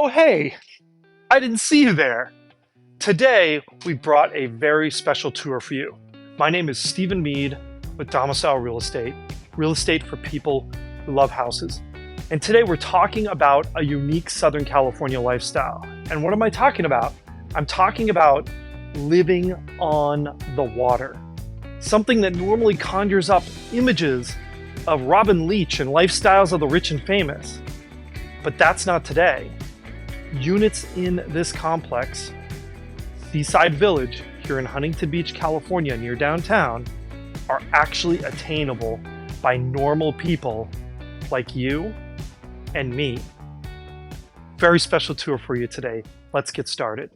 Oh, hey, I didn't see you there. Today, we brought a very special tour for you. My name is Stephen Meade with Domicile Real estate for people who love houses. And today we're talking about a unique Southern California lifestyle. And what am I talking about? I'm talking about living on the water. Something that normally conjures up images of Robin Leach and lifestyles of the rich and famous. But that's not today. Units in this complex, Seaside Village, here in Huntington Beach, California, near downtown, are actually attainable by normal people like you and me. Very special tour for you today. Let's get started.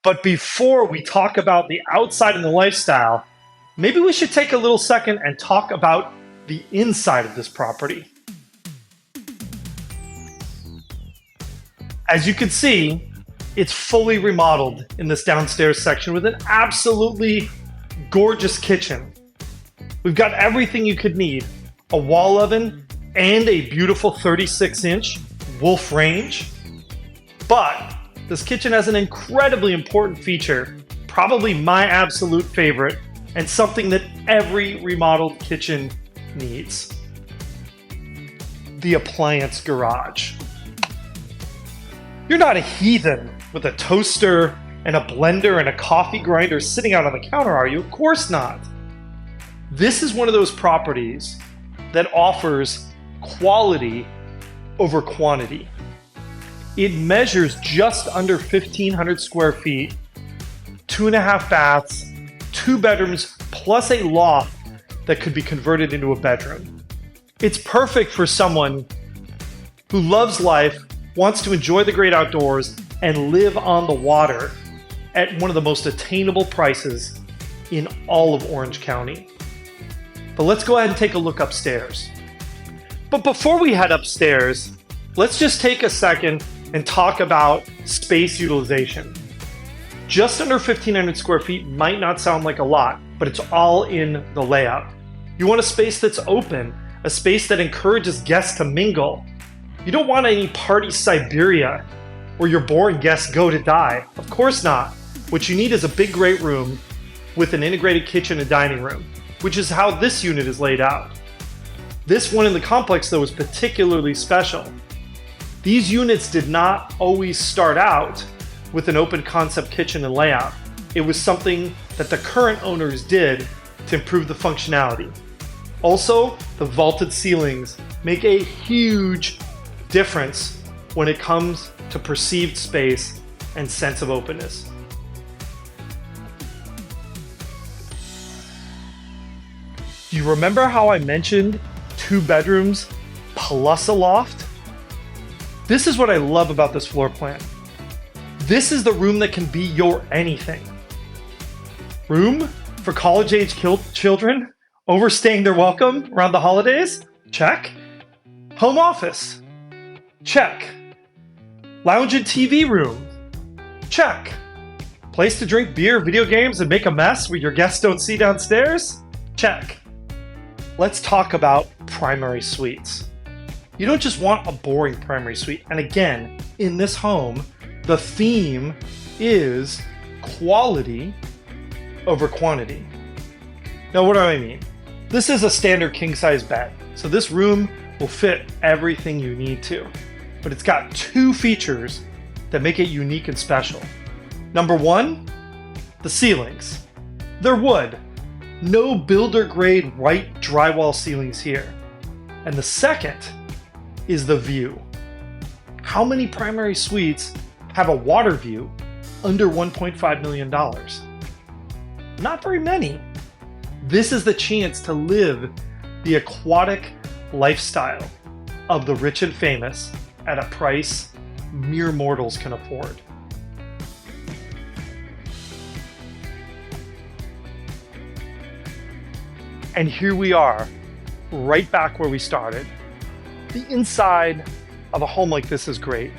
But before we talk about the outside and the lifestyle, maybe we should take a little second and talk about the inside of this property. As you can see, it's fully remodeled in this downstairs section with an absolutely gorgeous kitchen. We've got everything you could need: a wall oven and a beautiful 36-inch Wolf range. But this kitchen has an incredibly important feature, probably my absolute favorite, and something that every remodeled kitchen needs: the appliance garage. You're not a heathen with a toaster and a blender and a coffee grinder sitting out on the counter, are you? Of course not. This is one of those properties that offers quality over quantity. It measures just under 1,500 square feet, 2.5 baths, 2 bedrooms, plus a loft that could be converted into a bedroom. It's perfect for someone who loves life, wants to enjoy the great outdoors, and live on the water at one of the most attainable prices in all of Orange County. But let's go ahead and take a look upstairs. But before we head upstairs, let's just take a second and talk about space utilization. Just under 1,500 square feet might not sound like a lot, but it's all in the layout. You want a space that's open, a space that encourages guests to mingle. You don't want any party Siberia where your boring guests go to die. Of course not. What you need is a big, great room with an integrated kitchen and dining room, which is how this unit is laid out. This one in the complex, though, is particularly special. These units did not always start out with an open concept kitchen and layout. It was something that the current owners did to improve the functionality. Also, the vaulted ceilings make a huge difference when it comes to perceived space and sense of openness. Do you remember how I mentioned 2 bedrooms plus a loft? This is what I love about this floor plan. This is the room that can be your anything. Room for college-age children overstaying their welcome around the holidays? Check. Home office? Check. Lounge and TV room? Check. Place to drink beer, video games, and make a mess where your guests don't see downstairs? Check. Let's talk about primary suites. You don't just want a boring primary suite. And again, in this home, the theme is quality over quantity. Now, what do I mean? This is a standard king-size bed, so this room will fit everything you need to. But it's got 2 features that make it unique and special. Number 1, the ceilings. They're wood. No builder-grade white drywall ceilings here. And the second is the view. How many primary suites have a water view under $1.5 million? Not very many. This is the chance to live the aquatic lifestyle of the rich and famous at a price mere mortals can afford. And here we are, right back where we started. The inside of a home like this is great.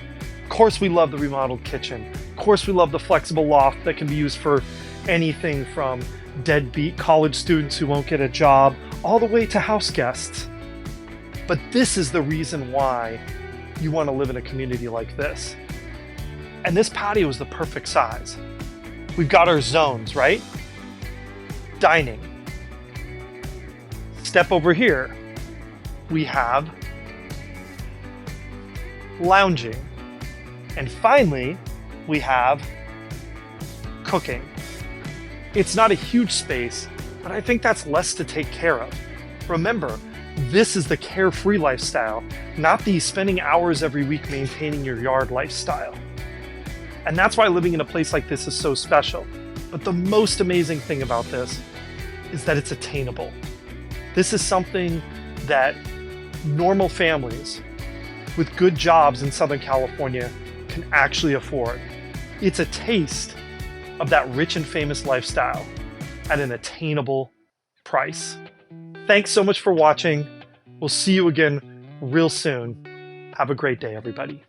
Of course, we love the remodeled kitchen. Of course, we love the flexible loft that can be used for anything from deadbeat college students who won't get a job all the way to house guests. But this is the reason why you want to live in a community like this. And this patio is the perfect size. We've got our zones, right? Dining. Step over here. We have lounging. And finally, we have cooking. It's not a huge space, but I think that's less to take care of. Remember, this is the carefree lifestyle, not the spending hours every week maintaining your yard lifestyle. And that's why living in a place like this is so special. But the most amazing thing about this is that it's attainable. This is something that normal families with good jobs in Southern California can actually afford. It's a taste of that rich and famous lifestyle at an attainable price. Thanks so much for watching. We'll see you again real soon. Have a great day, everybody.